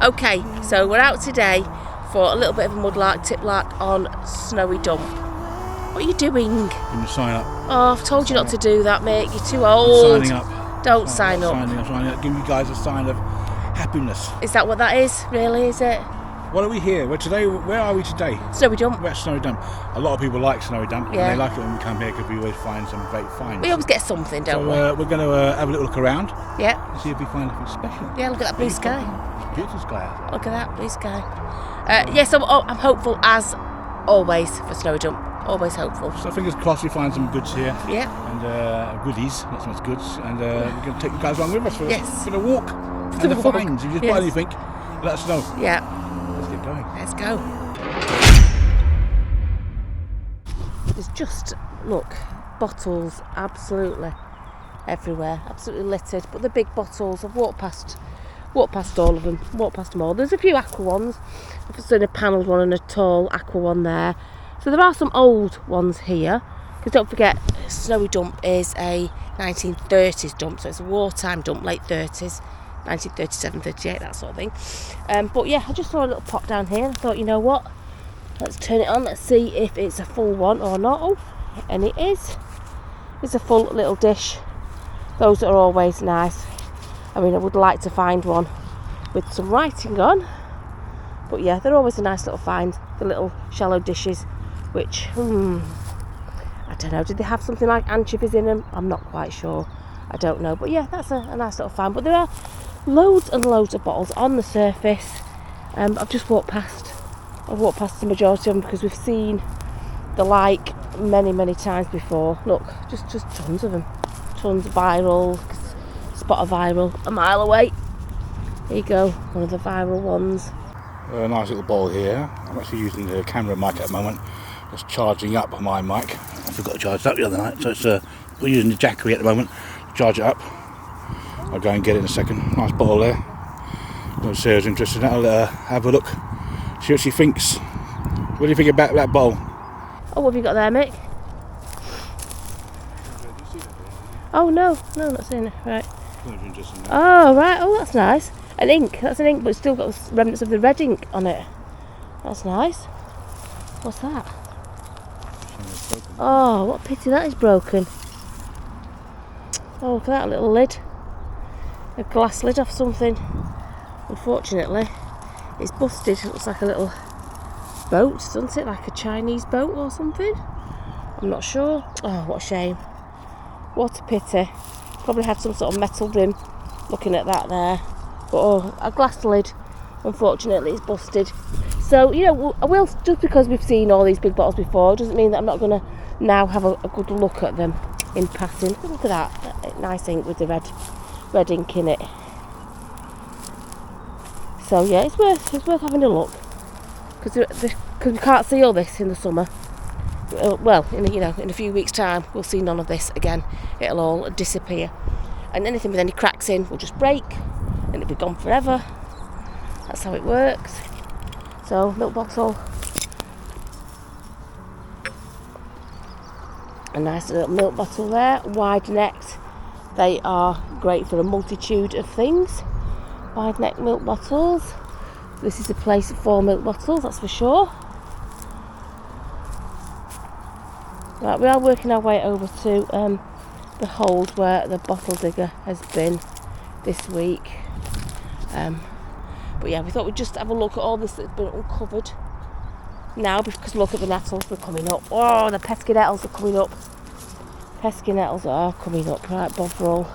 Okay, so we're out today for a little bit of a mudlark, tiplark on Snowy Dump. What are you doing? I'm going to sign up. Oh, I've told you not to do that, mate. You're too old. I'm signing up. Don't sign up. I'm signing up. Give you guys a sign of happiness. Is that what that is? Really, is it? What are we here? Where are we today? Snowy Dump. We're at Snowy Dump. A lot of people like Snowy Dump. Yeah. And they like it when we come here because we always find some great finds. We always get something, don't we? We're going to have a little look around. Yeah. And see if we find anything special. Yeah, look at that blue sky. It's beautiful sky out there. Look at that blue sky. Yes, I'm hopeful as always for Snowy Dump. Always hopeful. So fingers crossed we find some goods here. Yeah. And goodies, not so much goods. And we're going to take you guys along with us for a walk. For the walk. Finds. If you've got anything, let us know. Yeah. Let's get going. Let's go. There's just, look, bottles absolutely everywhere, absolutely littered. But the big bottles, I've walked past all of them, walked past them all. There's a few aqua ones. I've seen a panelled one and a tall aqua one there. So there are some old ones here. Because don't forget, Snowy Dump is a 1930s dump, so it's a wartime dump, late 30s. 1937, 38, that sort of thing. But yeah, I just saw a little pot down here and I thought, you know what, let's turn it on, let's see if it's a full one or not. Oh, and it is. It's a full little dish. Those are always nice. I mean, I would like to find one with some writing on, but yeah, they're always a nice little find, the little shallow dishes, which, I don't know, did they have something like anchovies in them? I'm not quite sure. I don't know, but yeah, that's a nice little find. But there are loads and loads of bottles on the surface. I've just walked past the majority of them because we've seen the like many times before. Look, just tons of them, tons of viral. Spot a viral a mile away. Here you go, one of the viral ones. A nice little bowl here. I'm actually using the camera mic at the moment. Just charging up my mic. I forgot to charge it up the other night, so it's we're using the JACKERY at the moment. Charge it up. I'll go and get it in a second. Nice bottle there. If Sarah's interested in that, I'll let her have a look. See what she thinks. What do you think about that bottle? Oh, what have you got there, Mick? Oh no, not seeing it. Right. Oh right. Oh, that's nice. An ink. That's an ink, but it's still got remnants of the red ink on it. That's nice. What's that? Oh, what a pity that is broken. Oh, look at that little lid. A glass lid off something. Unfortunately, it's busted. It looks like a little boat, doesn't it? Like a Chinese boat or something. I'm not sure. Oh, what a shame. What a pity. Probably had some sort of metal rim looking at that there. But oh, a glass lid. Unfortunately, it's busted. So, you know, I will, just because we've seen all these big bottles before, doesn't mean that I'm not going to now have a good look at them in passing. Look at that. Nice ink with the red ink in it. So yeah, it's worth having a look. Because we can't see all this in the summer. Well, in a few weeks' time, we'll see none of this again. It'll all disappear, and anything with any cracks in will just break, and it'll be gone forever. That's how it works. So, milk bottle, a nice little milk bottle there, wide necked. They are great for a multitude of things. Wide neck milk bottles. This is a place for milk bottles, that's for sure. Right, we are working our way over to the hold where the bottle digger has been this week. But yeah, we thought we'd just have a look at all this that's been uncovered now, because look at the nettles, they're coming up. Oh, the pesky nettles are coming up. Pesky nettles are coming up, right, bovril.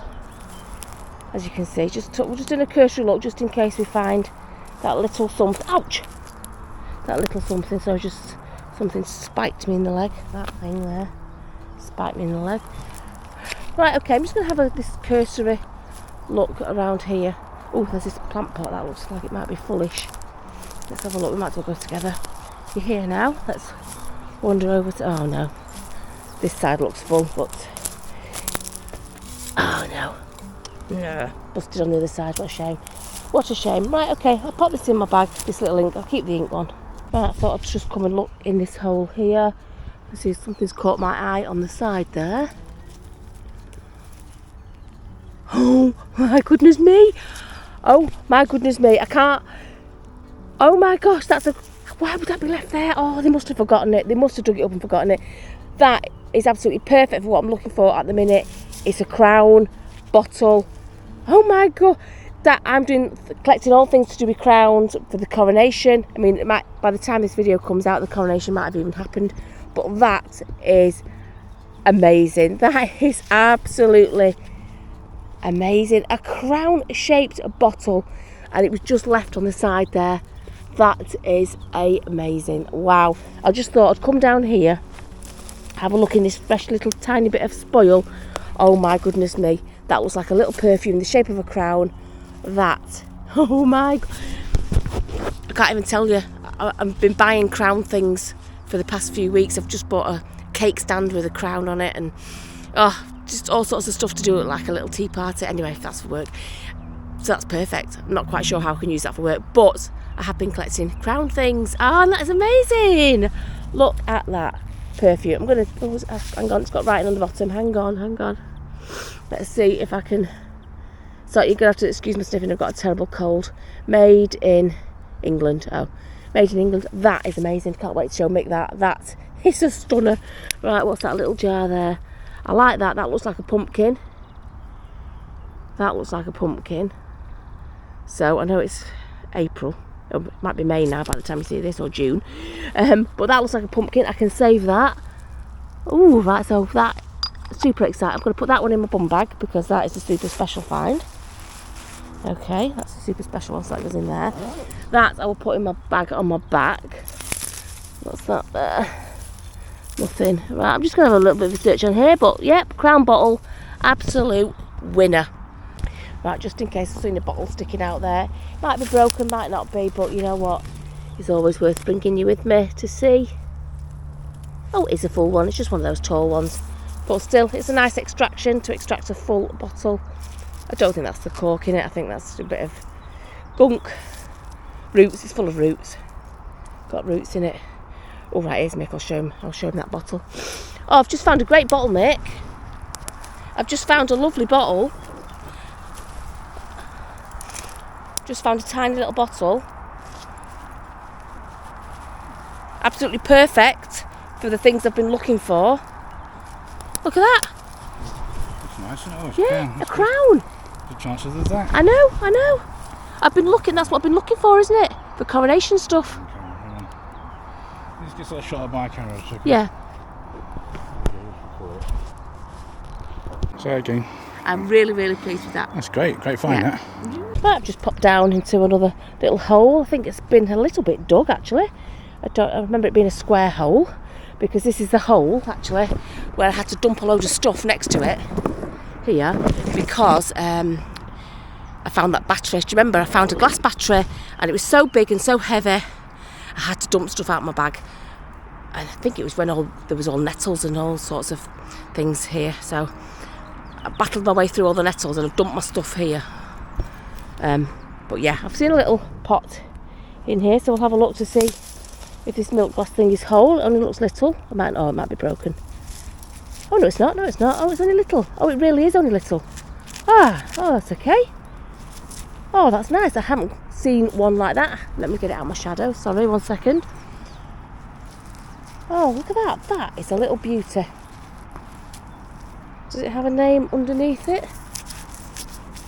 As you can see, we're just doing a cursory look just in case we find that little something. Ouch! That little something, so just something spiked me in the leg. That thing there spiked me in the leg. Right, okay, I'm just going to have this cursory look around here. Oh, there's this plant pot that looks like it might be fullish. Let's have a look, we might as well go together. You're here now, let's wander over to... Oh no, this side looks full, but... Oh no, busted on the other side, what a shame. What a shame. Right, okay, I'll pop this in my bag, this little ink, I'll keep the ink one. Right, I thought I'd just come and look in this hole here. I see something's caught my eye on the side there. Oh my goodness me! Oh my goodness me! I can't Oh my gosh, why would that be left there? Oh, they must have forgotten it. They must have dug it up and forgotten it. That is absolutely perfect for what I'm looking for at the minute. It's a crown bottle. Oh my god. That I'm collecting all things to do with crowns for the coronation. I mean, by the time this video comes out, the coronation might have even happened. But that is amazing. That is absolutely amazing. A crown-shaped bottle, and it was just left on the side there. That is amazing. Wow. I just thought I'd come down here, have a look in this fresh little tiny bit of spoil. Oh my goodness me. That looks like a little perfume in the shape of a crown. That. Oh my God. I can't even tell you. I've been buying crown things for the past few weeks. I've just bought a cake stand with a crown on it, and just all sorts of stuff to do like a little tea party. Anyway, if that's for work. So that's perfect. I'm not quite sure how I can use that for work, but I have been collecting crown things. And that is amazing. Look at that perfume. I'm going to, hang on, it's got writing on the bottom. Hang on. Let's see if I can. So you're going to have to excuse my sniffing, I've got a terrible cold. Made in England. Oh, made in England. That is amazing. Can't wait to show Mick that. That is a stunner. Right, what's that little jar there? I like that. That looks like a pumpkin. So I know it's April. It might be May now by the time you see this, or June. But that looks like a pumpkin. I can save that. Ooh, right, so that, super excited. I'm going to put that one in my bum bag because that is a super special find. Okay, that's a super special one, so that goes in there. That I will put in my bag on my back. What's that there? Nothing. Right, I'm just going to have a little bit of a search on here, but yep, crown bottle, absolute winner. Right, just in case I've seen a bottle sticking out there. Might be broken, might not be, but you know what? It's always worth bringing you with me to see. Oh, it's a full one. It's just one of those tall ones. But still, it's a nice extraction to extract a full bottle. I don't think that's the cork in it. I think that's a bit of gunk. Roots. It's full of roots. Got roots in it. All right, here's Mick. I'll show him that bottle. Oh, I've just found a great bottle, Mick. I've just found a lovely bottle. Just found a tiny little bottle. Absolutely perfect for the things I've been looking for. Look at that. That's nice, isn't it? Yeah, a crown. The chances of that. I know. I've been looking, that's what I've been looking for, isn't it? For coronation stuff. Okay, let's get a shot of my camera. So Yeah. So again. I'm really, really pleased with that. That's great find that. Right, I've just popped down into another little hole. I think it's been a little bit dug actually. I remember it being a square hole, because this is the hole actually where I had to dump a load of stuff next to it here, because I found that battery. Do you remember I found a glass battery and it was so big and so heavy I had to dump stuff out of my bag, and I think it was when there was all nettles and all sorts of things here, so I battled my way through all the nettles and I've dumped my stuff here. But yeah, I've seen a little pot in here, so we'll have a look to see if this milk glass thing is whole. It only looks little. It might be broken. Oh no, it's not. Oh, it's only little. Oh, it really is only little. Oh, that's okay. Oh, that's nice. I haven't seen one like that. Let me get it out of my shadow. Sorry, 1 second. Oh, look at that. That is a little beauty. Does it have a name underneath it?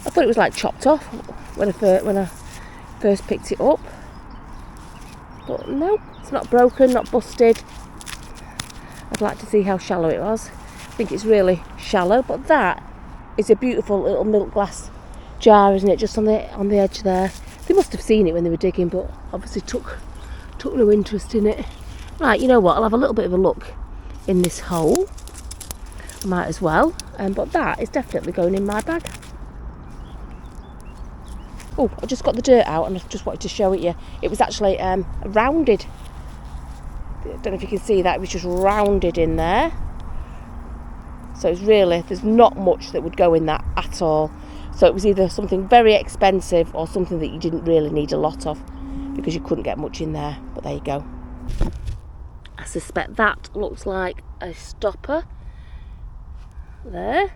I thought it was like chopped off when I first picked it up. But no, it's not broken, not busted. I'd like to see how shallow it was. I think it's really shallow, but that is a beautiful little milk glass jar, isn't it? Just on the edge there. They must have seen it when they were digging, but obviously took no interest in it. Right, you know what? I'll have a little bit of a look in this hole. I might as well. But that is definitely going in my bag. Oh, I just got the dirt out and I just wanted to show it you. It was actually rounded. I don't know if you can see that. It was just rounded in there. So it's really, there's not much that would go in that at all. So it was either something very expensive or something that you didn't really need a lot of, because you couldn't get much in there. But there you go. I suspect that looks like a stopper. There.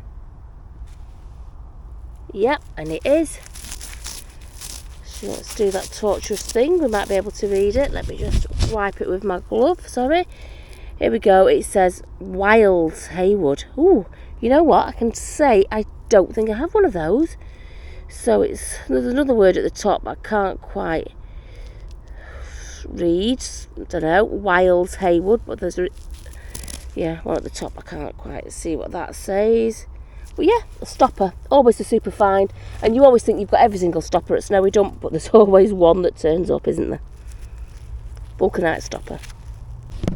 Yep, and it is. Let's do that torturous thing. We might be able to read it. Let me just wipe it with my glove. Sorry. Here we go. It says Wilds Haywood. Ooh, you know what? I can say I don't think I have one of those. So there's another word at the top I can't quite read. I don't know. Wilds Haywood, but there's one at the top. I can't quite see what that says. But yeah, a stopper, always a super fine. And you always think you've got every single stopper at Snowy Dump, but there's always one that turns up, isn't there? Vulcanite stopper.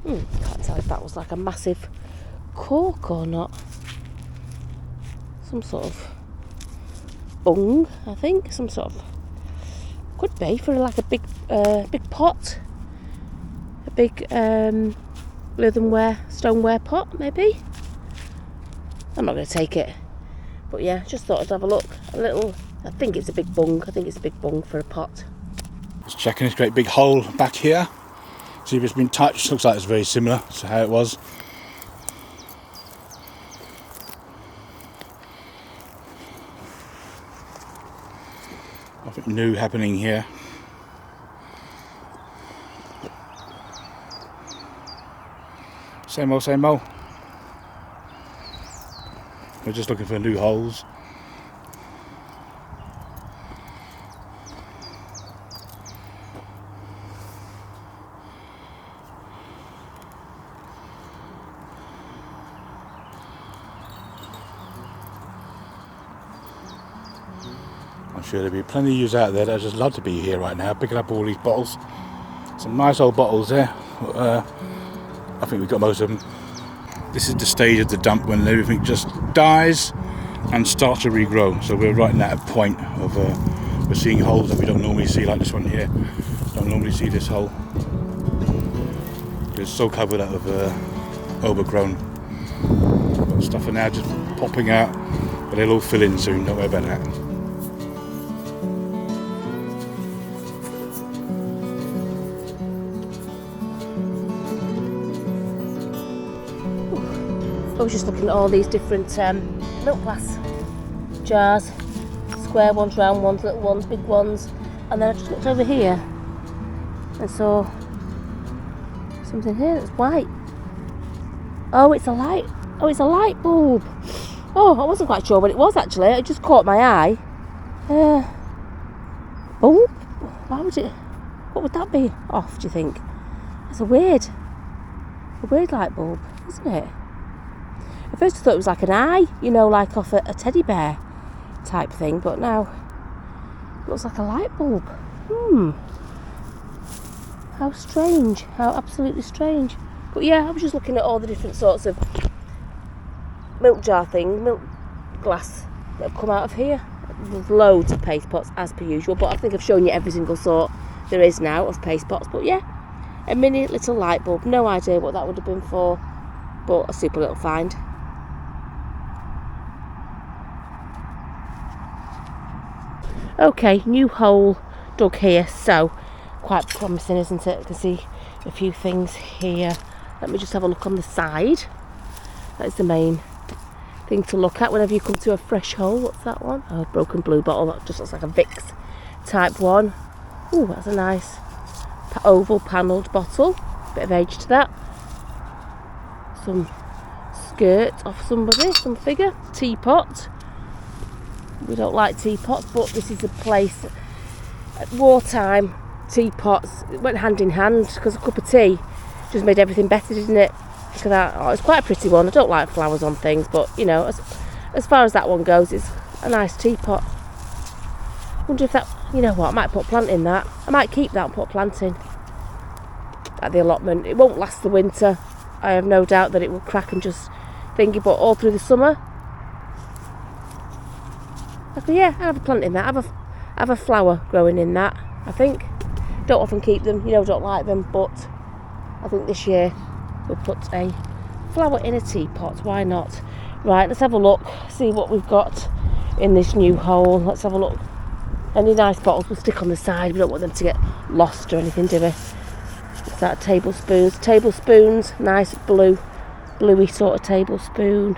Can't tell if that was like a massive cork or not. Some sort of bung, I think. Some sort of, could be for like a big pot. A big earthenware, stoneware pot, maybe. I'm not going to take it. But yeah, just thought I'd have a look. I think it's a big bung. I think it's a big bung for a pot. Just checking this great big hole back here. See if it's been touched. Looks like it's very similar to how it was. Nothing new happening here. Same old, same old. We're just looking for new holes. I'm sure there'll be plenty of yous out there that just love to be here right now, picking up all these bottles. Some nice old bottles there. I think we've got most of them. This is the stage of the dump when everything just dies and starts to regrow. So we're right in that point of we're seeing holes that we don't normally see, like this one here. Don't normally see this hole. It's so covered up of overgrown. But stuff are now just popping out, but they'll all fill in soon. Don't worry about that. I was just looking at all these different milk glass jars, square ones, round ones, little ones, big ones, and then I just looked over here and saw something here that's white. Oh, it's a light. Oh, it's a light bulb. Oh, I wasn't quite sure what it was actually. It just caught my eye. Bulb? Why would it? What would that be off? Do you think? It's a weird light bulb, isn't it? At first I thought it was like an eye, you know, like off a teddy bear type thing, but now it looks like a light bulb. How strange, how absolutely strange. But yeah, I was just looking at all the different sorts of milk jar thing, milk glass that have come out of here. There's loads of paste pots as per usual, but I think I've shown you every single sort there is now of paste pots. But yeah, a mini little light bulb, no idea what that would have been for, but a super little find. Okay, new hole dug here, so quite promising, isn't it? I can see a few things here. Let me just have a look on the side. That is the main thing to look at whenever you come to a fresh hole. What's that one? Oh, a broken blue bottle. That just looks like a Vicks type one. Ooh, that's a nice oval panelled bottle. Bit of age to that. Some skirt off somebody, some figure. Teapot. We don't like teapots, but this is a place at wartime. Teapots, it went hand in hand because a cup of tea just made everything better, didn't it? Look at that. Oh, it's quite a pretty one. I don't like flowers on things, but you know, as far as that one goes, it's a nice teapot. Wonder if that, you know what, I might put a plant in that. I might keep that and put a plant in at the allotment. It won't last the winter. I have no doubt that it will crack and just thingy, but all through the summer. Yeah, I'll have a plant in that. Have a flower growing in that, I think. Don't often keep them, you know, don't like them, but I think this year we'll put a flower in a teapot. Why not? Right, let's have a look, see what we've got in this new hole. Let's have a look. Any nice bottles we'll stick on the side. We don't want them to get lost or anything, do we? What's that? Tablespoons. Tablespoons, nice bluey sort of tablespoon.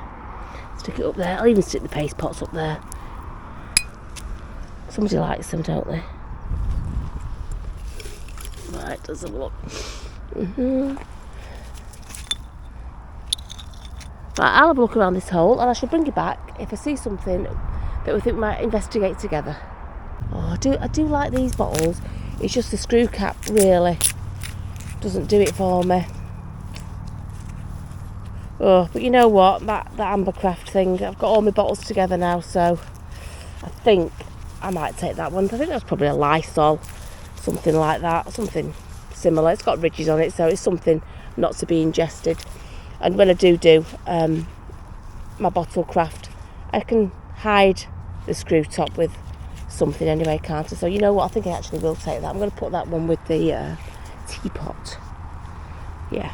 Stick it up there. I'll even stick the paste pots up there. Somebody likes them, don't they? Right, let's have a look. Right, I'll have a look around this hole and I shall bring you back if I see something that we think we might investigate together. Oh, I do like these bottles. It's just the screw cap really doesn't do it for me. Oh, but you know what? That Ambercraft thing, I've got all my bottles together now, so I think I might take that one. I think that's probably a Lysol, something like that, something similar. It's got ridges on it, so it's something not to be ingested. And when I do my bottle craft, I can hide the screw top with something anyway, can't I? So you know what, I think I actually will take that. I'm going to put that one with the teapot. Yeah.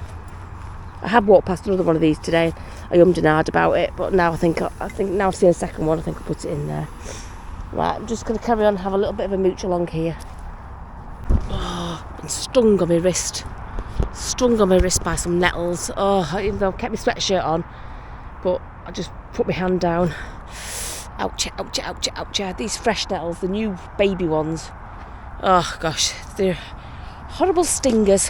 I have walked past another one of these today. I ummed and ahed about it, but now I think now I've seen a second one, I think I'll put it in there. Right, I'm just going to carry on and have a little bit of a mooch along here. Oh, I've been stung on my wrist. Stung on my wrist by some nettles. Oh, even though I kept my sweatshirt on, but I just put my hand down. Ouch, ouch, ouch, ouch. These fresh nettles, the new baby ones. Oh gosh, they're horrible stingers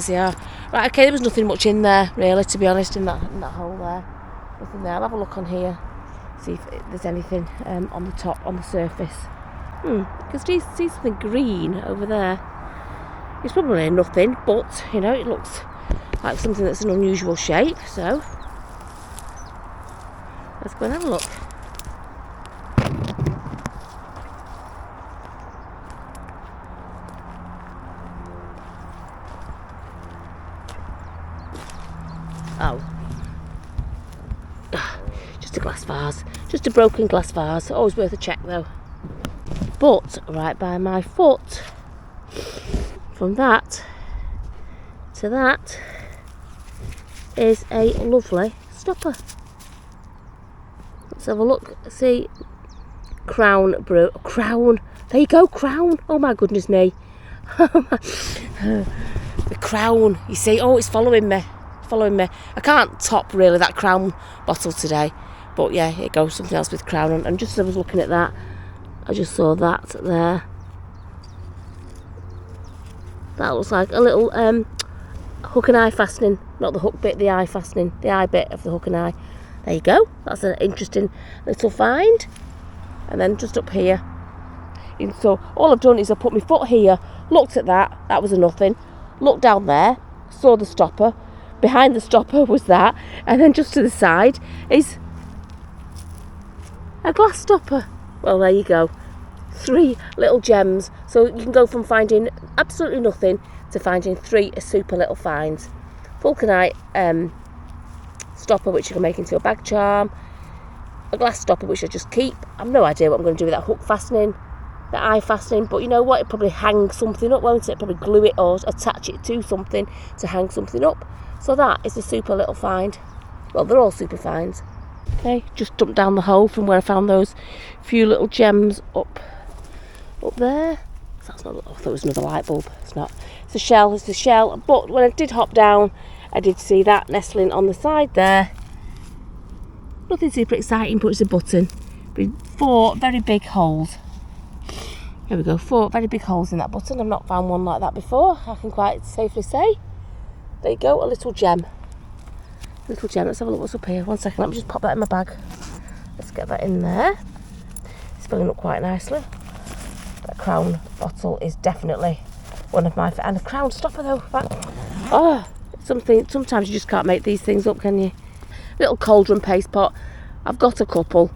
they are. Right, okay, there was nothing much in there really, to be honest, in that hole there. Nothing there. I'll have a look on here, see if there's anything on the top, on the surface. Because do you see something green over there? It's probably nothing, but you know, it looks like something that's an unusual shape, so let's go and have a look. Oh, just a glass vase, just a broken glass vase. Always worth a check though. But right by my foot, from that to that, is a lovely stopper. Let's have a look. See, crown. There you go, crown. Oh my goodness me. The crown. You see, oh, it's following me. I can't top really that crown bottle today, but yeah, here goes something else with crown on. And just as I was looking at that, I just saw that there. That looks like a little hook and eye fastening, not the hook bit, the eye fastening, the eye bit of the hook and eye. There you go, that's an interesting little find. And then just up here, and so all I've done is I put my foot here, looked at that was a nothing, looked down there, saw the stopper, behind the stopper was that, and then just to the side is a glass stopper. Well, there you go, 3 little gems. So you can go from finding absolutely nothing to finding 3 super little finds. Vulcanite stopper, which you can make into a bag charm, a glass stopper which I just keep. I've no idea what I'm going to do with that hook fastening, the eye fastening, but you know what, it'll probably hang something up, won't it? Probably glue it or attach it to something to hang something up. So that is a super little find. Well, they're all super finds. Okay, just dumped down the hole from where I found those few little gems up there. That's not, I thought it was another light bulb. It's not. It's a shell. But when I did hop down, I did see that nestling on the side there. Nothing super exciting, but it's a button. With 4 very big holes. There we go, 4 very big holes in that button. I've not found one like that before, I can quite safely say. There you go, a little gem. Let's have a look what's up here. 1 second, let me just pop that in my bag. Let's get that in there. It's filling up quite nicely. That crown bottle is definitely one of my and a crown stopper though. Sometimes you just can't make these things up, can you? Little cauldron paste pot. I've got a couple.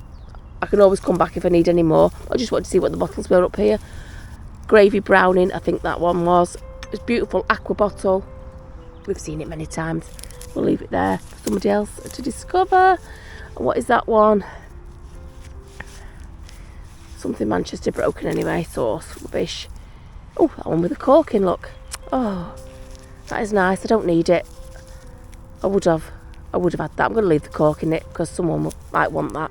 I can always come back if I need any more. I just wanted to see what the bottles were up here. Gravy browning, I think that one was. It's beautiful aqua bottle. We've seen it many times. We'll leave it there for somebody else to discover. What is that one? Something Manchester broken anyway, sauce, rubbish. Oh, that one with a cork in, look. Oh, that is nice. I don't need it. I would have had that. I'm going to leave the cork in it because someone might want that.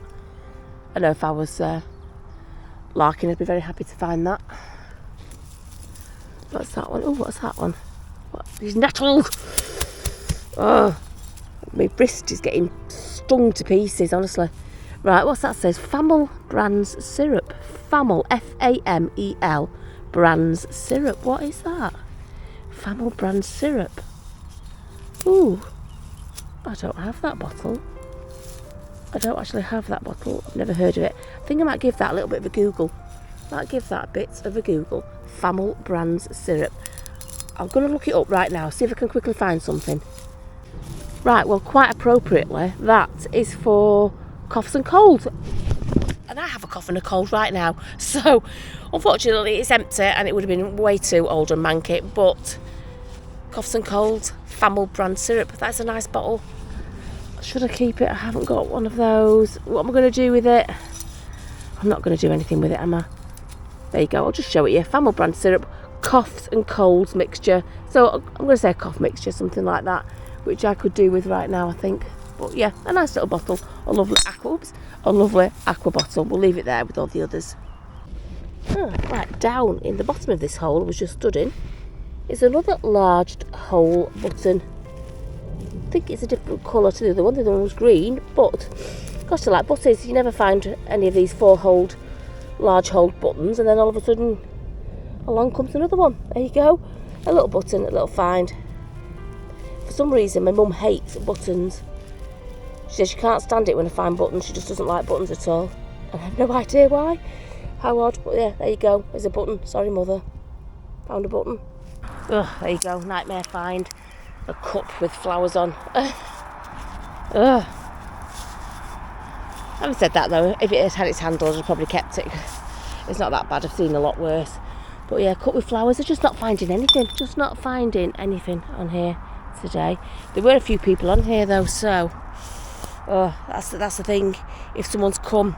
I know if I was larking, I'd be very happy to find that. What's that one? Oh, what's that one? What? These nettles! Oh, my wrist is getting stung to pieces, honestly. Right, what's that says? Famel Brands Syrup. Famel, Famel, Brands Syrup. What is that? Family brand syrup. Ooh, I don't have that bottle. I don't actually have that bottle. I've never heard of it. I think I might give that a little bit of a Google. Might give that a bit of a Google. Family brands syrup. I'm going to look it up right now, see if I can quickly find something. Right, well, quite appropriately, that is for coughs and colds. And I have a cough and a cold right now. So, unfortunately, it's empty and it would have been way too old and manky. But coughs and colds, Family brand syrup. That's a nice bottle. Should I keep it? I haven't got one of those. What am I going to do with it? I'm not going to do anything with it, am I? There you go. I'll just show it you. Family brand syrup, coughs and colds mixture. So I'm going to say a cough mixture, something like that, which I could do with right now, I think. But yeah, a nice little bottle. A lovely aqua bottle. We'll leave it there with all the others. Right, down in the bottom of this hole I was just stood in is another large hole button. I think it's a different colour to the other one. The other one was green, but gosh, I like buttons. You never find any of these large hole buttons, and then all of a sudden along comes another one. There you go, a little button, a little find. For some reason my mum hates buttons. She says she can't stand it when I find buttons. She just doesn't like buttons at all. I have no idea why. How odd, but yeah, there you go. There's a button. Sorry, mother. Found a button. Ugh, there you go. Nightmare find. A cup with flowers on. Ugh. Having said that though, if it had its handles, I'd probably kept it. It's not that bad. I've seen a lot worse. But yeah, cup with flowers. I'm just not finding anything. Just not finding anything on here today. There were a few people on here though, so that's the thing. If someone's come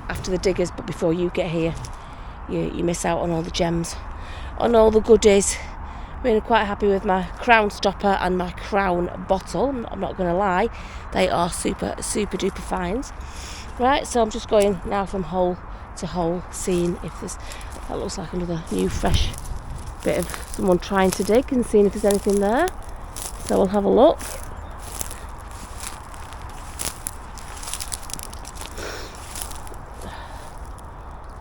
after the diggers, but before you get here, you miss out on all the gems, on all the goodies. I'm really quite happy with my crown stopper and my crown bottle. I'm not going to lie, they are super duper finds. Right, so I'm just going now from hole to hole, seeing if that looks like another new fresh bit of someone trying to dig, and seeing if there's anything there. So we'll have a look.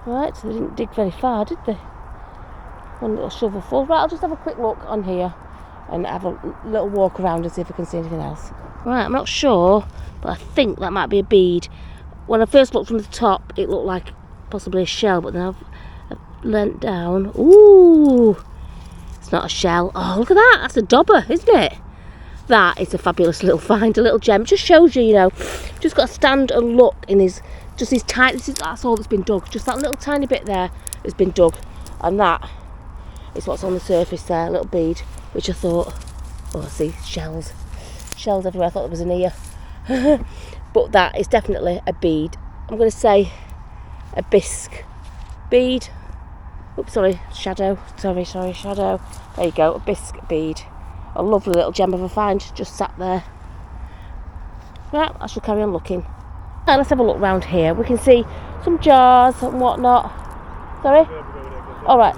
Right, so they didn't dig very far, did they? One little shovel full. Right, I'll just have a quick look on here and have a little walk around and see if I can see anything else. Right, I'm not sure, but I think that might be a bead. When I first looked from the top, it looked like possibly a shell, but then I've leant down. Ooh, it's not a shell. Oh, look at that. That's a dobber, isn't it? That is a fabulous little find, a little gem. It just shows you, just got to stand and look in these tiny, that's all that's been dug. Just that little tiny bit there has been dug. And that is what's on the surface there, a little bead, which I thought, oh, I see shells everywhere. I thought there was an ear. But that is definitely a bead. I'm going to say a bisque bead. Oops, sorry, shadow. Sorry, shadow. There you go, a bisque bead. A lovely little gem of a find, just sat there. Right, I shall carry on looking. Right, let's have a look round here. We can see some jars and whatnot. Sorry? Alright.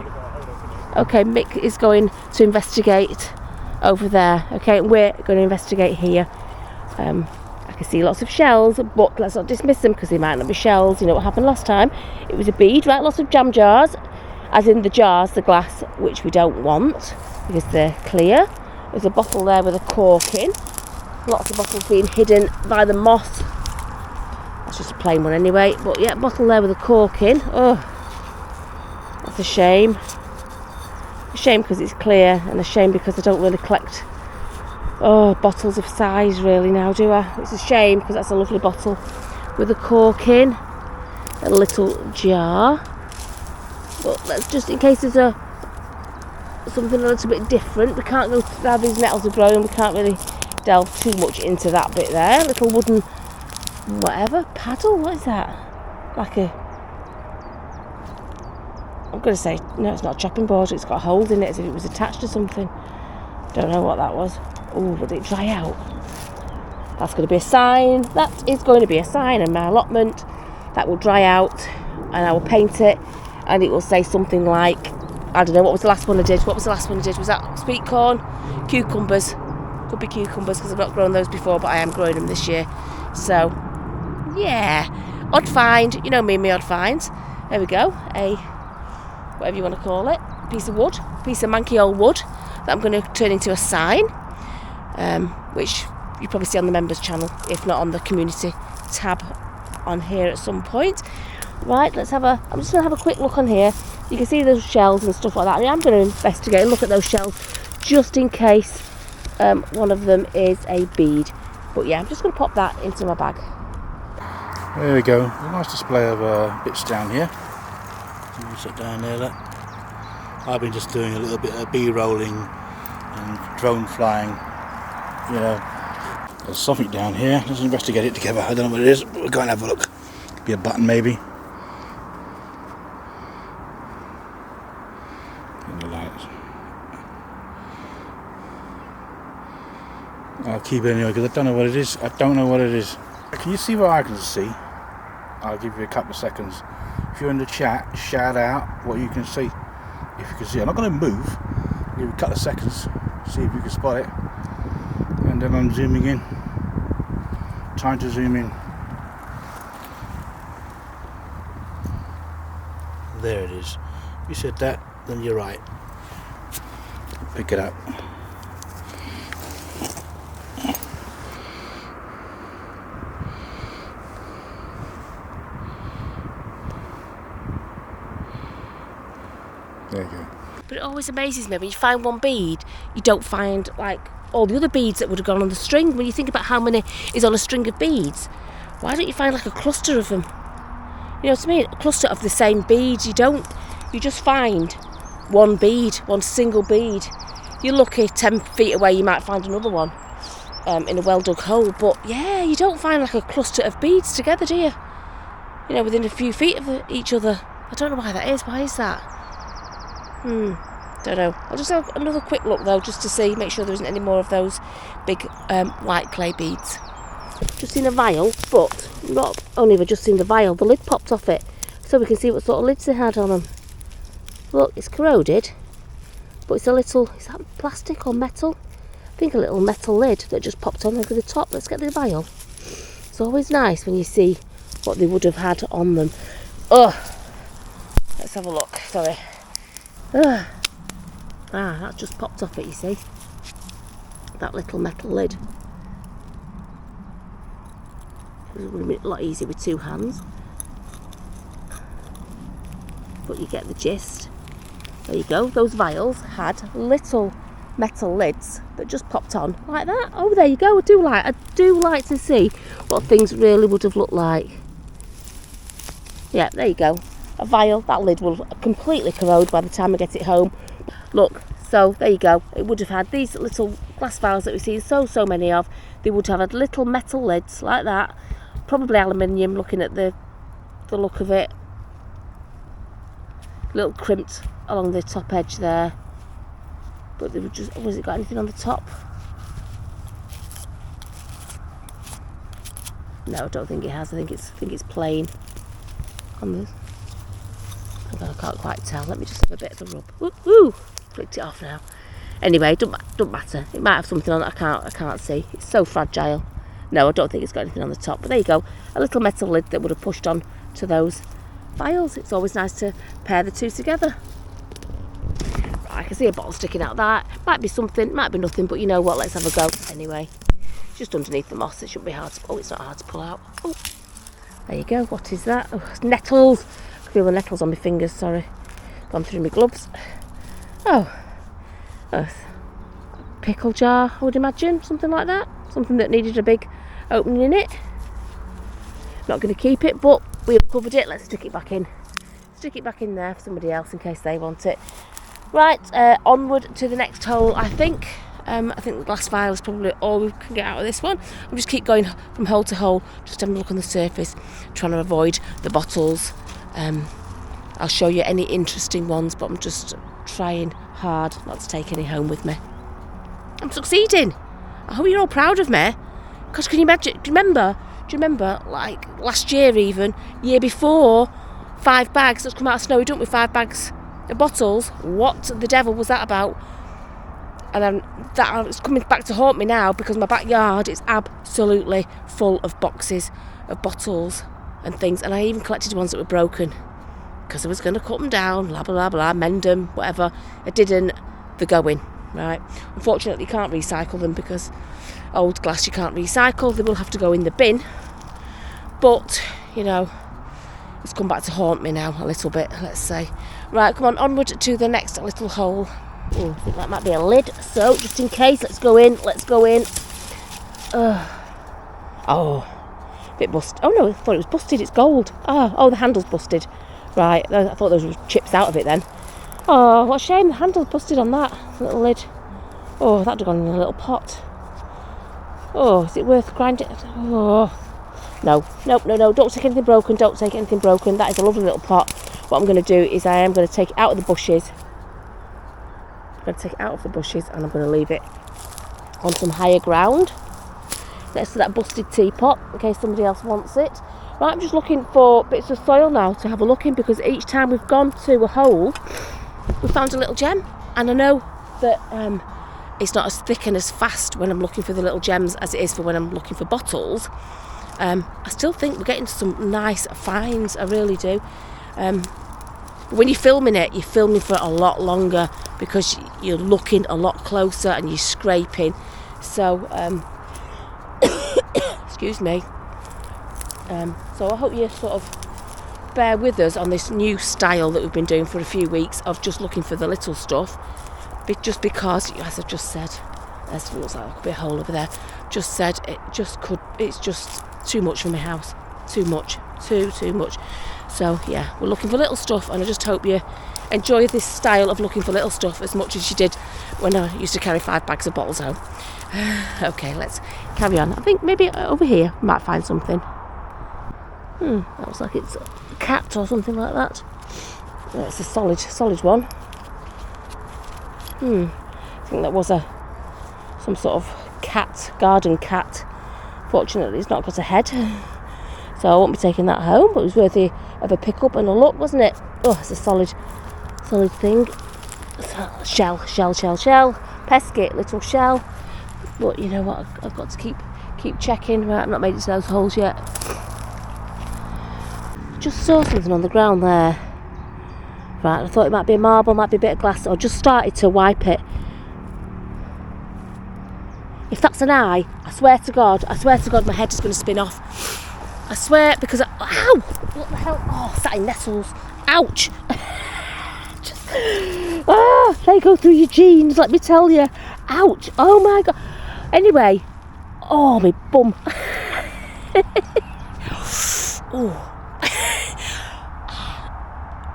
Okay, Mick is going to investigate over there. Okay, we're going to investigate here. I can see lots of shells, but let's not dismiss them because they might not be shells. You know what happened last time? It was a bead, right? Lots of jam jars, as in the jars, the glass, which we don't want because they're clear. There's a bottle there with a cork in. Lots of bottles being hidden by the moss. That's just a plain one anyway. But yeah, bottle there with a cork in. Oh, that's a shame. A shame because it's clear, and a shame because I don't really collect bottles of size really now, do I? It's a shame because that's a lovely bottle with a cork in. A little jar. But let's just, in case there's something a little bit different. We can't go now, these nettles are growing, we can't really delve too much into that bit there. Little wooden whatever paddle, what is that? Like a, I'm going to say, no, it's not a chopping board, it's got holes in it as if it was attached to something. Don't know what that was. Oh, did it dry out? That's going to be a sign. That is going to be a sign in my allotment. That will dry out and I will paint it and it will say something like, I don't know, what was the last one I did? Was that sweet corn? Cucumbers. Could be cucumbers because I've not grown those before, but I am growing them this year. So, yeah. Odd find. You know me and my odd finds. There we go. A, whatever you want to call it, piece of wood. Piece of manky old wood that I'm going to turn into a sign, which you probably see on the members channel, if not on the community tab on here at some point. Right, I'm just going to have a quick look on here. You can see those shells and stuff like that. I'm going to investigate and look at those shells just in case one of them is a bead. But yeah, I'm just going to pop that into my bag. There we go. A nice display of bits down here. Sit down there, look. I've been just doing a little bit of B-rolling and drone flying. You know, there's something down here. Let's investigate it together. I don't know what it is. We'll go and have a look. Could be a button, maybe. In the lights. I'll keep it anyway because I don't know what it is. I don't know what it is. Can you see what I can see? I'll give you a couple of seconds. If you're in the chat, shout out what you can see. If you can see, I'm not going to move. I'll give you a couple of seconds, see if you can spot it. And then I'm zooming in. Time to zoom in. There it is. If you said that, then you're right. Pick it up. There you go. But it always amazes me when you find one bead, you don't find like all the other beads that would have gone on the string. When you think about how many is on a string of beads, why don't you find like a cluster of them? You know what I mean? A cluster of the same beads. You just find one bead, one single bead. You're lucky 10 feet away you might find another one in a well dug hole. But yeah, you don't find like a cluster of beads together, do you? You know, within a few feet of each other. I don't know why that is. Why is that? Don't know. I'll just have another quick look though, just to see, make sure there isn't any more of those big white clay beads. Just seen a vial, but not only have I just seen the vial, the lid popped off it, so we can see what sort of lids they had on them. Look, it's corroded, but it's a little, is that plastic or metal? I think a little metal lid that just popped on over the top. Let's get the vial. It's always nice when you see what they would have had on them. Oh, let's have a look. Sorry. That just popped off it, you see. That little metal lid. It would have been a lot easier with two hands. But you get the gist. There you go. Those vials had little metal lids that just popped on like that. Oh, there you go. I do like to see what things really would have looked like. Yeah, there you go. A vial, that lid will completely corrode by the time I get it home. Look, so there you go. It would have had these little glass vials that we see so many of. They would have had little metal lids like that, probably aluminium, looking at the look of it. A little crimped along the top edge there, but they would just, has it got anything on the top? No, I don't think it has. I think it's plain on the. I can't quite tell. Let me just have a bit of a rub. Ooh, flicked it off now. Anyway, don't matter. It might have something on it I can't see. It's so fragile. No, I don't think it's got anything on the top. But there you go. A little metal lid that would have pushed on to those vials. It's always nice to pair the two together. I can see a bottle sticking out that. Might be something, might be nothing, but you know what? Let's have a go. Anyway, just underneath the moss. It shouldn't be hard to. Oh, it's not hard to pull out. Oh, there you go. What is that? Oh, it's nettles. I feel the nettles on my fingers, sorry. Gone through my gloves. Oh, pickle jar, I would imagine, something like that. Something that needed a big opening in it. Not going to keep it, but we've covered it. Let's stick it back in. Stick it back in there for somebody else in case they want it. Right, onward to the next hole, I think. I think the glass vial is probably all we can get out of this one. I'll just keep going from hole to hole, just having a look on the surface, trying to avoid the bottles. I'll show you any interesting ones, but I'm just trying hard not to take any home with me. I'm succeeding. I hope you're all proud of me. Because can you imagine? Do you remember, like last year even, year before, 5 bags, let's come out of Snowy Dump with 5 bags of bottles. What the devil was that about? And it's coming back to haunt me now because my backyard is absolutely full of boxes of bottles and things, and I even collected ones that were broken because I was going to cut them down, blah blah blah, mend them, whatever. I didn't. They're going. right? Unfortunately, you can't recycle them because old glass you can't recycle. They will have to go in the bin. But, you know, it's come back to haunt me now a little bit, let's say. Right, come on, onward to the next little hole. Oh, I think that might be a lid. So, just in case, let's go in. Oh, a bit busted. Oh no, I thought it was busted. It's gold. Oh, the handle's busted. Right, I thought those were chips out of it then. Oh, what a shame. The handle's busted on that little lid. Oh, that'd have gone in a little pot. Oh, is it worth grinding? Oh, no. Don't take anything broken. That is a lovely little pot. What I'm going to do is I am going to take it out of the bushes. And I'm going to leave it on some higher ground next to that busted teapot in case somebody else wants it. Right, I'm just looking for bits of soil now to have a look in, because each time we've gone to a hole we found a little gem, and I know that it's not as thick and as fast when I'm looking for the little gems as it is for when I'm looking for bottles. I still think we're getting some nice finds, I really do. When you're filming it, you're filming for a lot longer because you're looking a lot closer and you're scraping. So, excuse me. So I hope you sort of bear with us on this new style that we've been doing for a few weeks of just looking for the little stuff. Just because, as I've just said, there looks like there could be a hole over there. It's just too much for my house. Too much. So yeah, we're looking for little stuff, and I just hope you enjoy this style of looking for little stuff as much as you did when I used to carry 5 bags of bottles home. Okay, let's carry on. I think maybe over here we might find something. That looks like it's a cat or something like that. Yeah, it's a solid one. I think that was some sort of cat, garden cat. Fortunately, it's not got a head, so I won't be taking that home. But it was worthy of a pick up and a look, wasn't it? Oh, it's a solid thing. Shell. Pesky little shell. But you know what? I've got to keep checking. Right, I've not made it to those holes yet. Just saw something on the ground there. Right, I thought it might be a marble, might be a bit of glass. I just started to wipe it. If that's an eye, I swear to God, my head is going to spin off. I swear, because ow! What the hell? Oh, sat in nettles. Ouch! They go through your jeans, let me tell you. Ouch! Oh my God. Anyway, oh, my bum. Oh.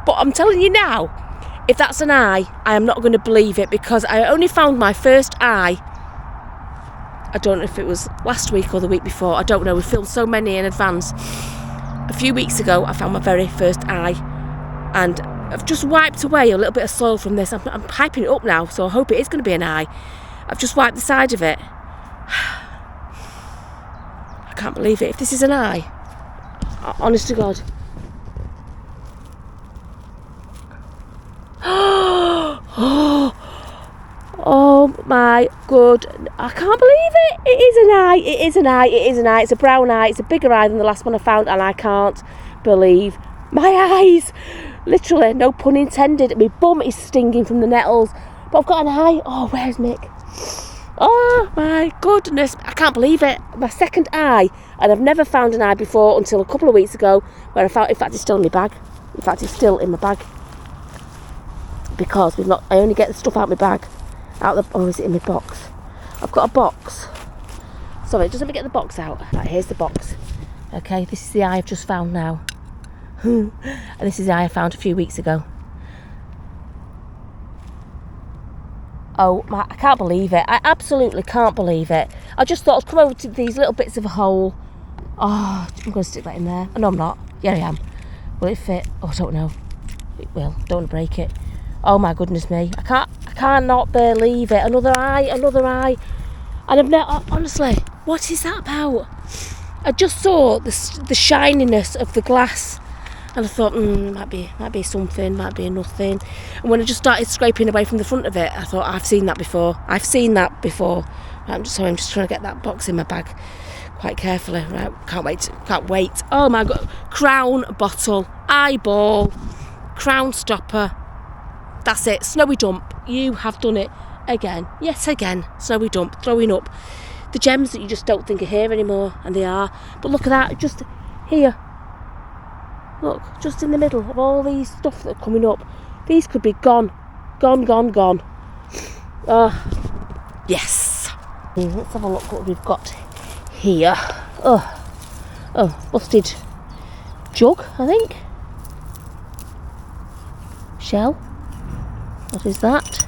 But I'm telling you now, if that's an eye, I am not going to believe it, because I only found my first eye, I don't know if it was last week or the week before, I don't know, we filmed so many in advance. A few weeks ago I found my very first eye, and I've just wiped away a little bit of soil from this. I'm hyping it up now, so I hope it is going to be an eye. I've just wiped the side of it. I can't believe it. If this is an eye, honest to God. Oh my God, I can't believe it. It is an eye. It's a brown eye. It's a bigger eye than the last one I found, and I can't believe my eyes. Literally, no pun intended. My bum is stinging from the nettles, but I've got an eye. Oh, where's Mick? Oh my goodness, I can't believe it. My second eye, and I've never found an eye before until a couple of weeks ago, where I found, in fact, it's still in my bag. Because I only get the stuff out of my bag. Is it in my box? I've got a box. Sorry, just let me get the box out. Right, here's the box. Okay, this is the eye I've just found now. And this is the eye I found a few weeks ago. Oh, I can't believe it. I absolutely can't believe it. I just thought I'd come over to these little bits of a hole. Oh, I'm going to stick that in there. Oh, no, I'm not. Yeah, I am. Will it fit? Oh, I don't know. It will. Don't want to break it. Oh my goodness me. I cannot believe it. Another eye. And I've never, honestly, what is that about? I just saw the shininess of the glass, and I thought, might be something, might be nothing. And when I just started scraping away from the front of it, I thought, I've seen that before. Right, I'm just trying to get that box in my bag quite carefully. Right, can't wait. Oh my God. Crown bottle, eyeball, crown stopper. That's it, snowy dump. You have done it. again, yet again, snowy dump, throwing up the gems that you just don't think are here anymore, and they are. But look at that, just here. Look, just in the middle of all these stuff that are coming up. These could be gone. Gone. Yes. Let's have a look what we've got here. Oh, busted jug, I think. Shell. What is that?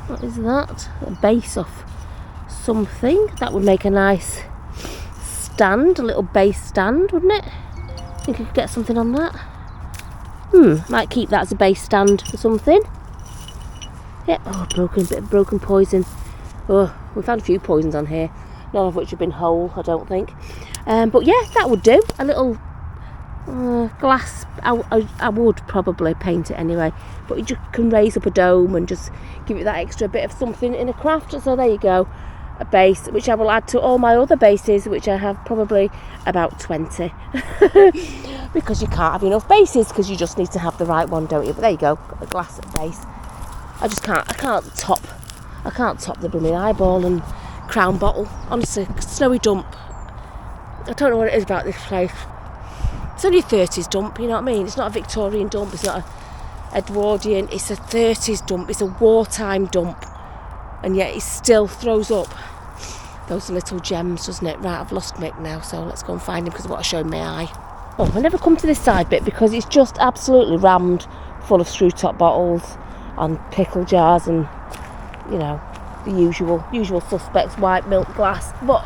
A base of something. That would make a nice stand, a little base stand, wouldn't it? I think I could get something on that. Might keep that as a base stand for something. Yeah, bit of broken poison. Oh, we found a few poisons on here, none of which have been whole, I don't think. But yeah, that would do. A little glass. I would probably paint it anyway, but you just can raise up a dome and just give it that extra bit of something in a craft. So there you go, a base which I will add to all my other bases, which I have probably about 20 because you can't have enough bases, because you just need to have the right one, don't you? But there you go, a glass base. I can't top the blooming eyeball and crown bottle. Honestly, snowy dump. I don't know what it is about this place. It's only a 30s dump, you know what I mean? It's not a Victorian dump, it's not a Edwardian, it's a 30s dump, it's a wartime dump. And yet it still throws up those little gems, doesn't it? Right, I've lost Mick now, so let's go and find him because of what I showed my eye. Oh, I never come to this side bit because it's just absolutely rammed full of screw top bottles and pickle jars and, you know, the usual suspects, white milk glass. But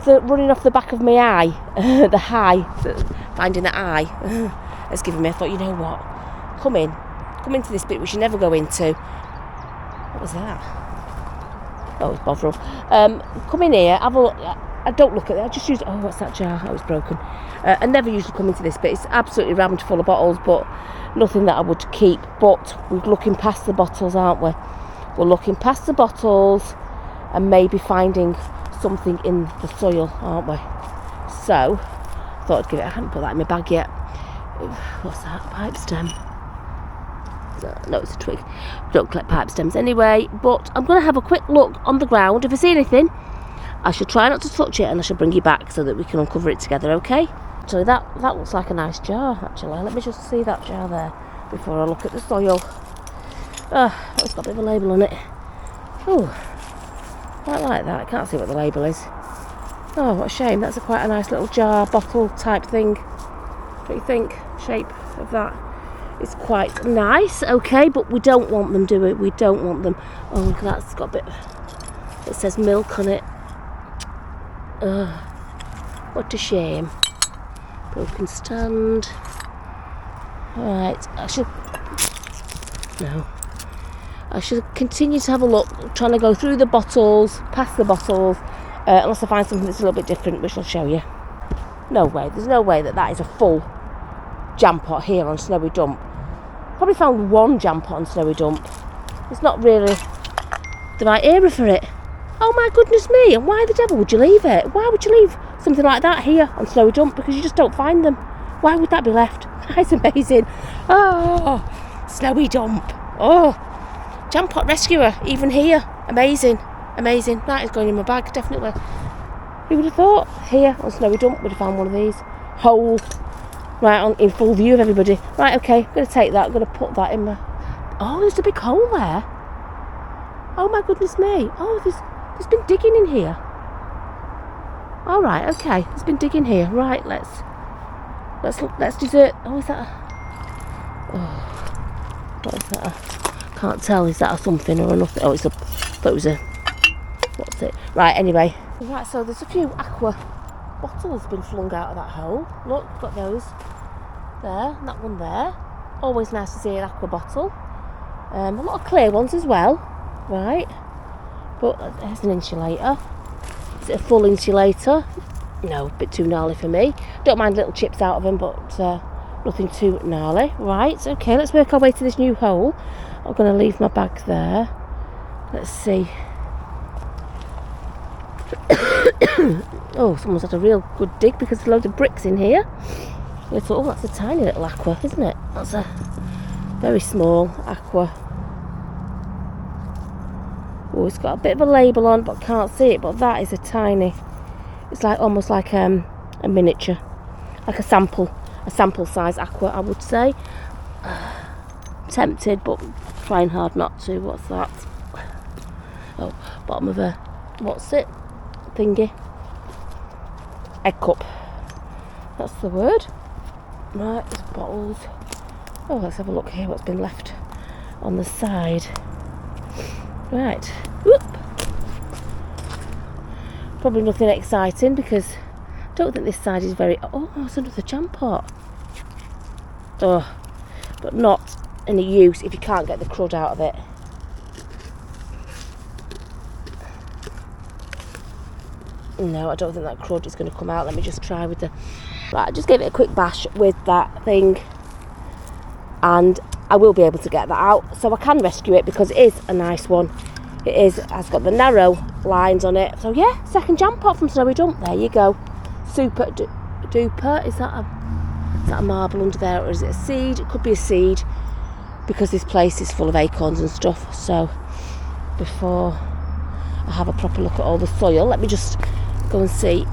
running off the back of my eye, the high, finding the eye has given me, I thought, you know what, come into this bit which you never go into. What was that? Oh, it's Bovril. Come in here, have a look. I don't look at it, I just use, what's that jar? Oh, it's broken. I never usually come into this bit. It's absolutely rammed full of bottles, but nothing that I would keep. But we're looking past the bottles, aren't we? We're looking past the bottles and maybe finding something in the soil, aren't we? So, I thought I'd give it, I haven't put that in my bag yet. What's that? Pipe stem. No, it's a twig. Don't collect pipe stems anyway, but I'm going to have a quick look on the ground. If I see anything, I shall try not to touch it and I shall bring you back so that we can uncover it together, okay? So that looks like a nice jar, actually. Let me just see that jar there before I look at the soil. It's got a bit of a label on it. Oh, quite like that. I can't see what the label is. Oh, what a shame. That's quite a nice little jar, bottle type thing. What do you think? Shape of that is quite nice, okay, but we don't want them, do we? We don't want them. Oh, look, that's got a bit, it says milk on it. What a shame. Broken stand. Right, I should continue to have a look, trying to go through the bottles, past the bottles, unless I find something that's a little bit different, which I'll show you. No way, there's no way that is a full jam pot here on Snowy Dump. Probably found one jam pot on Snowy Dump. It's not really the right area for it. Oh my goodness me, and why the devil would you leave it? Why would you leave something like that here on Snowy Dump? Because you just don't find them. Why would that be left? That's amazing. Oh, Snowy Dump. Oh, jam pot rescuer, even here. Amazing. That is going in my bag, definitely. Who would have thought? Here on Snowy Dump would have found one of these. Whole. Right, in full view of everybody. Right, okay, I'm going to take that, I'm going to put that in my... Oh, there's a big hole there. Oh my goodness me. Oh, there's been digging in here. All right, okay, there's been digging here. Right, let's desert... Oh, is that what is that? Can't tell, is that a something or a nothing? Oh, thought it was a... What's it? Right, anyway. Right, so there's a few aqua bottles been flung out of that hole. Look, got those there, and that one there. Always nice to see an aqua bottle. A lot of clear ones as well. Right, but there's an insulator. Is it a full insulator? No, a bit too gnarly for me. Don't mind little chips out of them, but nothing too gnarly. Right, okay, let's work our way to this new hole. I'm going to leave my bag there. Let's see. Oh, someone's had a real good dig because there's loads of bricks in here. Oh, that's a tiny little aqua, isn't it? That's a very small aqua Oh, it's got a bit of a label on, but can't see it. But that is a tiny. It's like almost like a miniature, like a sample size aqua, I would say. Tempted, but trying hard not to. What's that? Oh, bottom of a, what's it? Thingy. Egg cup. That's the word. Right, there's bottles. Oh, let's have a look here what's been left on the side. Right. Whoop. Probably nothing exciting because I don't think this side is very... Oh, it's another jam pot. Oh, but not any use if you can't get the crud out of it. No, I don't think that crud is going to come out. Let me just try with the... Right, I just gave it a quick bash with that thing and I will be able to get that out. So I can rescue it because it is a nice one. Has got the narrow lines on it. So yeah, second jam pot from Snowy Dump. There you go. Super duper. Is that a marble under there or is it a seed? It could be a seed because this place is full of acorns and stuff. So before I have a proper look at all the soil, let me just go and see.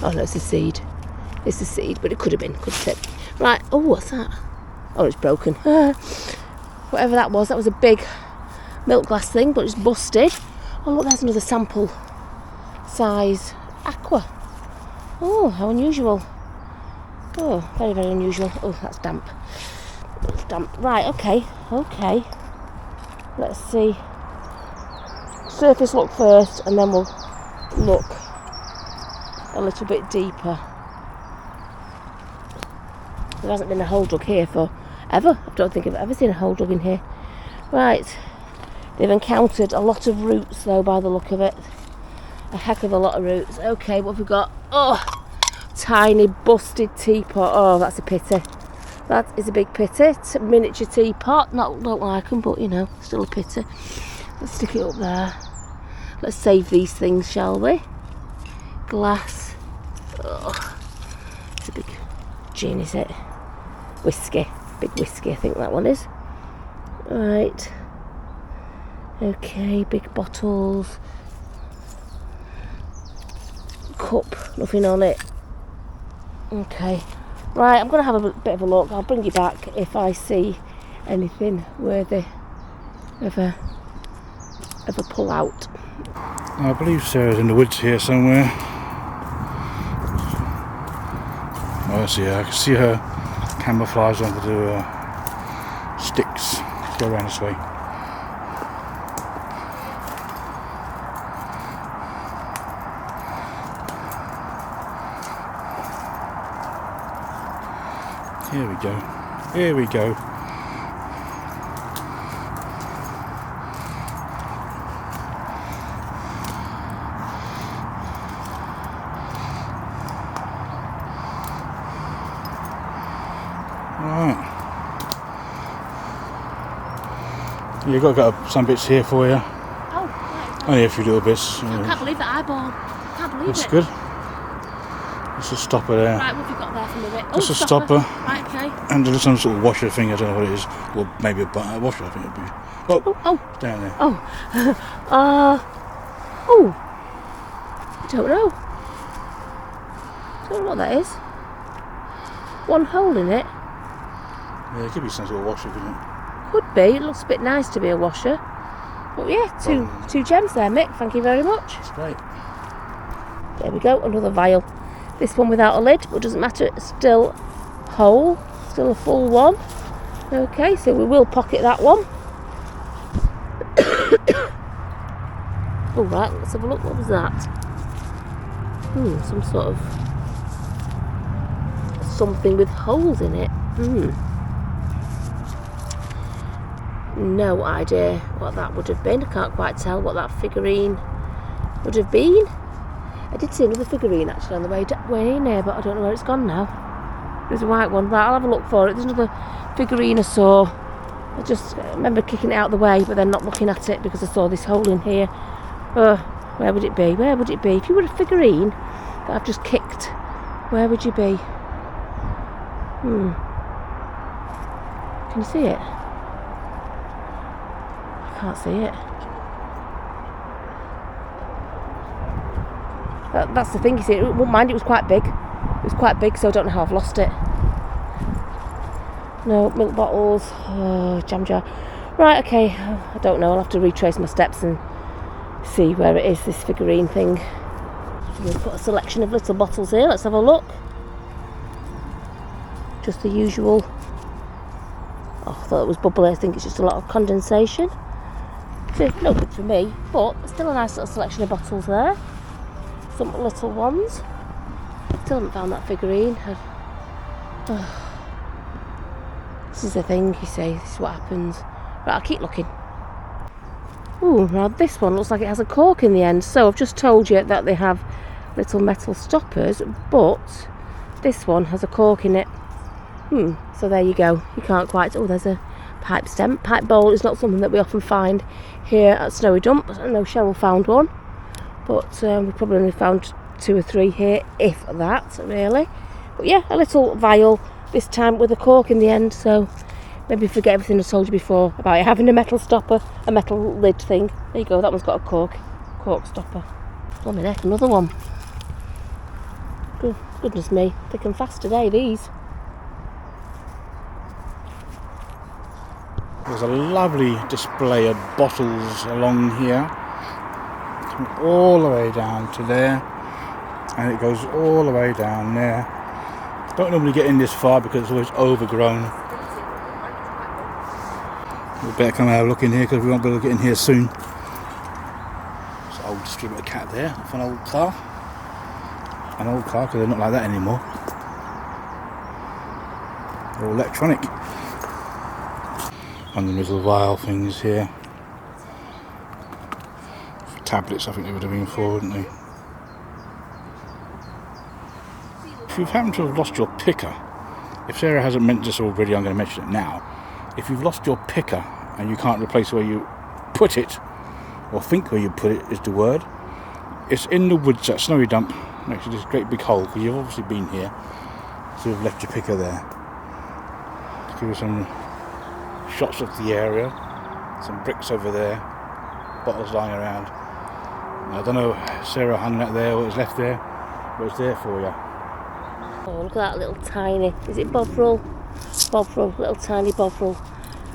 Oh no, it's a seed. It's a seed, but it could have been, couldn't it? Right, oh, what's that? Oh, it's broken. Whatever that was a big milk glass thing, but it's busted. Oh look, there's another sample size aqua. Oh, how unusual. Oh, very, very unusual. Oh, that's damp. It's damp. Right, okay. Let's see. Surface look first, and then we'll look a little bit deeper. There hasn't been a hole dug here for ever. I don't think I've ever seen a hole dug in here. Right, they've encountered a lot of roots though by the look of it. A heck of a lot of roots. Okay, what have we got? Oh, tiny busted teapot. Oh, that's a pity. That is a big pity. It's a miniature teapot. Don't like them, but you know, still a pity. Let's stick it up there. Let's save these things, shall we? Glass. Oh, it's a big gin, is it? Whiskey. Big whiskey, I think that one is. Right. Okay, big bottles. Cup, nothing on it. Okay. Right, I'm going to have a bit of a look. I'll bring you back if I see anything worthy of a pull out. I believe Sarah's in the woods here somewhere. Oh, I see her. I can see her camouflage onto the sticks. Go around this way. Here we go. Here we go. Right. You've got some bits here for you. Oh, right. Only a few little bits. I can't believe that eyeball. I can't believe That's it. good. Just a stopper there. Right, what have you got there for me? Oh, Just a stopper. Right, okay. And there's some sort of washer thing, I don't know what it is. Or maybe a washer, I think it'd be. Oh, it's down there. Oh. Don't know. Don't know what that is. One hole in it. Yeah, it could be some sort of washer, couldn't it? Could be. It looks a bit nice to be a washer. But yeah, two gems there, Mick. Thank you very much. That's great. There we go, another vial. This one without a lid, but doesn't matter. It's still whole, still a full one. Okay, so we will pocket that one. All right, let's have a look. What was that? Some sort of something with holes in it. No idea what that would have been. I can't quite tell what that figurine would have been. I did see another figurine actually on the way in here, but I don't know where it's gone now. There's a white one, right, I'll have a look for it. There's another figurine I saw. I just remember kicking it out of the way, but then not looking at it because I saw this hole in here. Where would it be? Where would it be? If you were a figurine that I've just kicked, where would you be? Can you see it? Can't see it. That's the thing, you see. Wouldn't mind, it was quite big. It was quite big, so I don't know how I've lost it. No, milk bottles, jam jar. Right, okay, I don't know. I'll have to retrace my steps and see where it is, this figurine thing. So we've got a selection of little bottles here. Let's have a look. Just the usual. Oh, I thought it was bubbly. I think it's just a lot of condensation. So, no good for me, but still a nice little selection of bottles there. Some little ones. Still haven't found that figurine. This is the thing, you see. This is what happens. Right, I'll keep looking. Ooh, now this one looks like it has a cork in the end. So I've just told you that they have little metal stoppers, but this one has a cork in it. So there you go. You can't quite... Oh, there's a pipe stem. Pipe bowl is not something that we often find here at Snowy Dump. I know Cheryl found one, but we probably only found 2 or 3 here, if that, really. But yeah, a little vial, this time with a cork in the end, so maybe forget everything I told you before about it having a metal stopper, a metal lid thing. There you go, that one's got a cork stopper. Oh my neck, another one. Goodness me, thick and fast today, these. There's a lovely display of bottles along here, all the way down to there, and it goes all the way down there. Don't normally get in this far because it's always overgrown. We better come and have a look in here because we won't be able to get in here soon. There's an old distributor cat there off an old car. An old car, because they're not like that anymore. They're all electronic. And the little vial things here. Tablets, I think they would have been for, wouldn't they? If you've happened to have lost your picker, if Sarah hasn't mentioned this already, I'm going to mention it now. If you've lost your picker and you can't replace where you put it, or think where you put it is the word, it's in the woods at Snowy Dump, next to this great big hole, because you've obviously been here, so you've left your picker there. To give you some shots of the area, some bricks over there, bottles lying around. I don't know, Sarah hung that there or it's left there, but it's there for you. Oh, look at that little tiny, is it Bovril? Bovril, little tiny Bovril,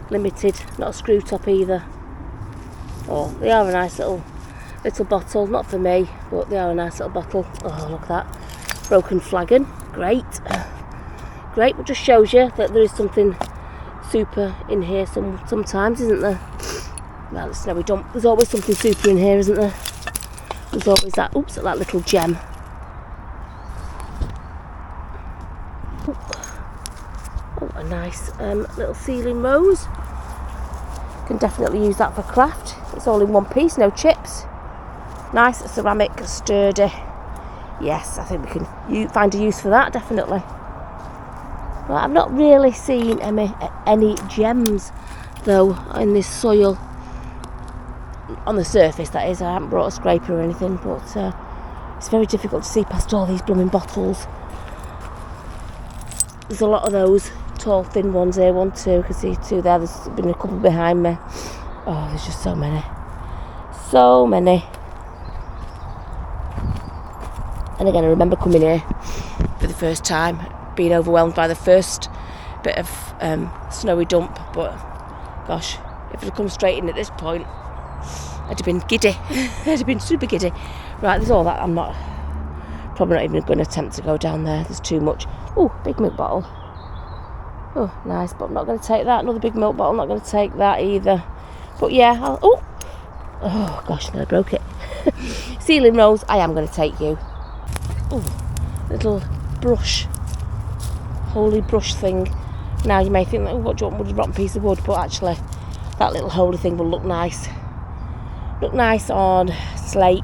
limited, not a screw top either. Oh, they are a nice little bottle, not for me, but they are a nice little bottle. Oh, look at that, broken flagon, great, but just shows you that there is something super in here sometimes, isn't there? Well, it's Snowy Dump, there's always something super in here, isn't there? There's always that, oops, that little gem. Oh, a nice little ceiling rose. Can definitely use that for craft. It's all in one piece, no chips. Nice ceramic, sturdy. Yes, I think we can find a use for that, definitely. Well, I've not really seen any gems, though, in this soil. On the surface, that is. I haven't brought a scraper or anything, but it's very difficult to see past all these blooming bottles. There's a lot of those tall, thin ones here. 1, 2, I can see 2 there. There's been a couple behind me. Oh, there's just so many. So many. And again, I remember coming here for the first time, being overwhelmed by the first bit of Snowy Dump, but gosh, if it had come straight in at this point, I'd have been giddy. I'd have been super giddy. Right, there's all that. I'm probably not even going to attempt to go down there. There's too much. Oh, big milk bottle. Oh, nice, but I'm not going to take that. Another big milk bottle, I'm not going to take that either. But yeah, oh gosh, nearly broke it. Ceiling rose, I am going to take you. Oh, little brush, holy brush thing. Now you may think, what do you want, wood, a rotten piece of wood, but actually that little holy thing will look nice. Look nice on slate,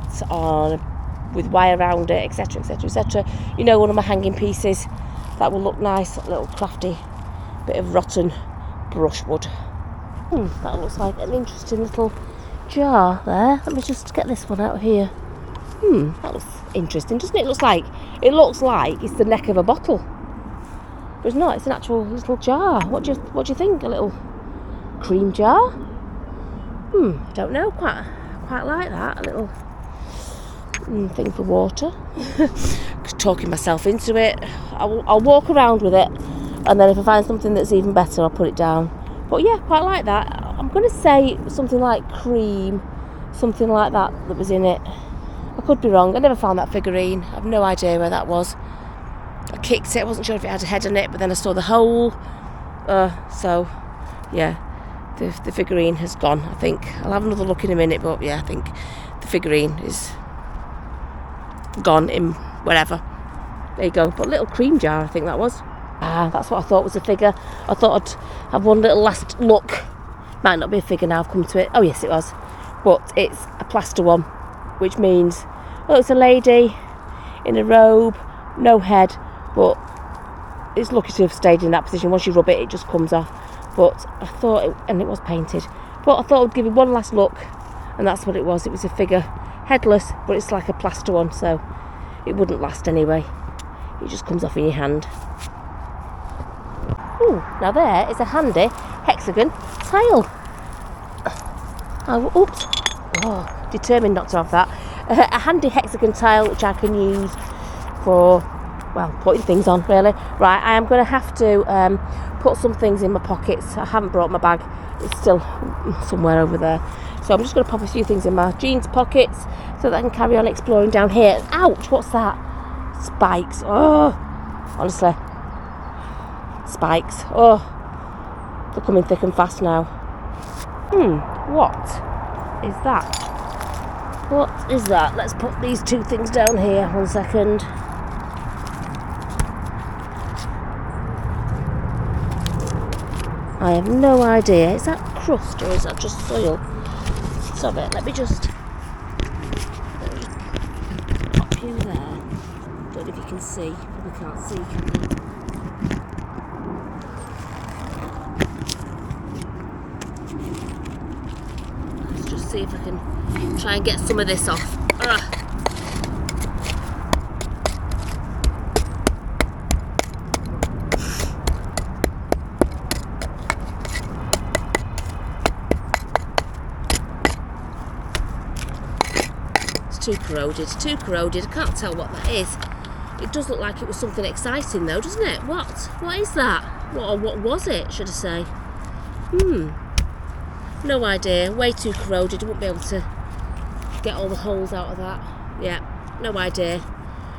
with wire around it, etc, etc, etc. You know, one of my hanging pieces, that will look nice, a little crafty bit of rotten brushwood. That looks like an interesting little jar there. Let me just get this one out here. That looks interesting, doesn't it? It looks like it's the neck of a bottle, but it's not. It's an actual little jar. What do you think? A little cream jar? I don't know, quite like that. A little thing for water. Talking myself into it. I'll walk around with it, and then if I find something that's even better, I'll put it down. But yeah, quite like that. I'm going to say something like cream, something like that was in it. I could be wrong. I never found that figurine. I've no idea where that was. I kicked it. I wasn't sure if it had a head on it, but then I saw the hole. So yeah, the figurine has gone, I think. I'll have another look in a minute, but yeah, I think the figurine is gone in wherever. There you go. But a little cream jar, I think that was. That's what I thought was a figure. I thought I'd have one little last look. Might not be a figure now, I've come to it. Oh yes, it was. But it's a plaster one, which means, well, it's a lady in a robe, no head, but it's lucky to have stayed in that position. Once you rub it, it just comes off. But I thought, and it was painted, but I thought I'd give it one last look, and that's what it was. It was a figure, headless, but it's like a plaster one, so it wouldn't last anyway. It just comes off in your hand. Ooh, now there is a handy hexagon tile. Oops. Oh, determined not to have that. A handy hexagon tile which I can use for, well, putting things on, really. Right, I am going to have to put some things in my pockets. I haven't brought my bag. It's still somewhere over there. So I'm just going to pop a few things in my jeans pockets so that I can carry on exploring down here. Ouch, what's that? Spikes. Oh, honestly. Spikes. Oh, they're coming thick and fast now. What is that? What is that? Let's put these two things down here. 1 second. I have no idea. Is that crust or is that just soil? Stop it. Let me just pop you there. Don't know if you can see. Probably can't see, can you? Let's just see if I can try and get some of this off. It's too corroded. I can't tell what that is. It does look like it was something exciting though, doesn't it? What is that? What was it, should I say? No idea. Way too corroded. I wouldn't be able to get all the holes out of that. Yeah, no idea.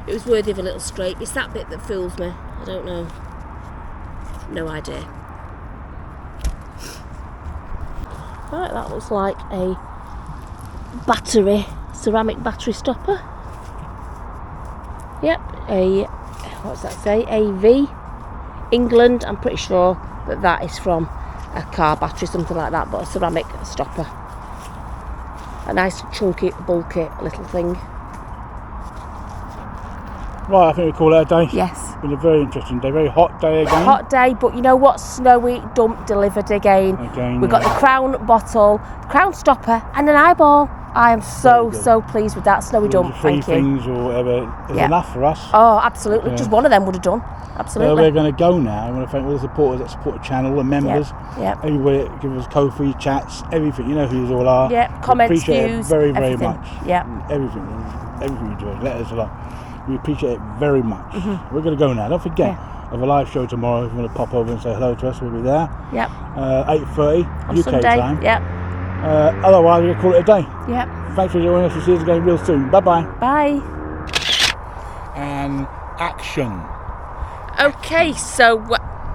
It was worthy of a little scrape. It's that bit that fools me. I don't know. No idea. Right, that looks like a ceramic battery stopper. Yep, what's that say? AV England. I'm pretty sure that is from a car battery, something like that, but a ceramic stopper. A nice chunky, bulky little thing. Right, I think we call it a day. Yes. It's been a very interesting day, very hot day again. Hot day, but you know what? Snowy dump delivered again. We've got the crown bottle, crown stopper, and an eyeball. I am so pleased with that snowy dump. Thank you. Things or whatever is enough for us. Oh, absolutely. Just one of them would have done. Absolutely. We're going to go now. I want to thank all the supporters that support the channel, the members, everybody that give us Ko-fi chats, everything. You know who you all are. Yeah, comments, appreciate views, it very everything. much. Yeah. Everything you do. Let us know. We appreciate it very much. We're going to go now. Don't forget, I have a live show tomorrow. If you want to pop over and say hello to us, we'll be there. Yep. 8:30 UK Sunday. time. Yep. Otherwise, we're going to call it a day. Yep. Thanks for joining us. We'll see you again real soon. Bye-bye. Bye. And action. Okay, so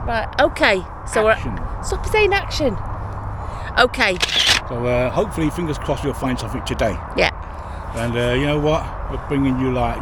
Action. stop saying action. Okay. So hopefully, fingers crossed, you'll find something today. Yeah. And you know what? We're bringing you like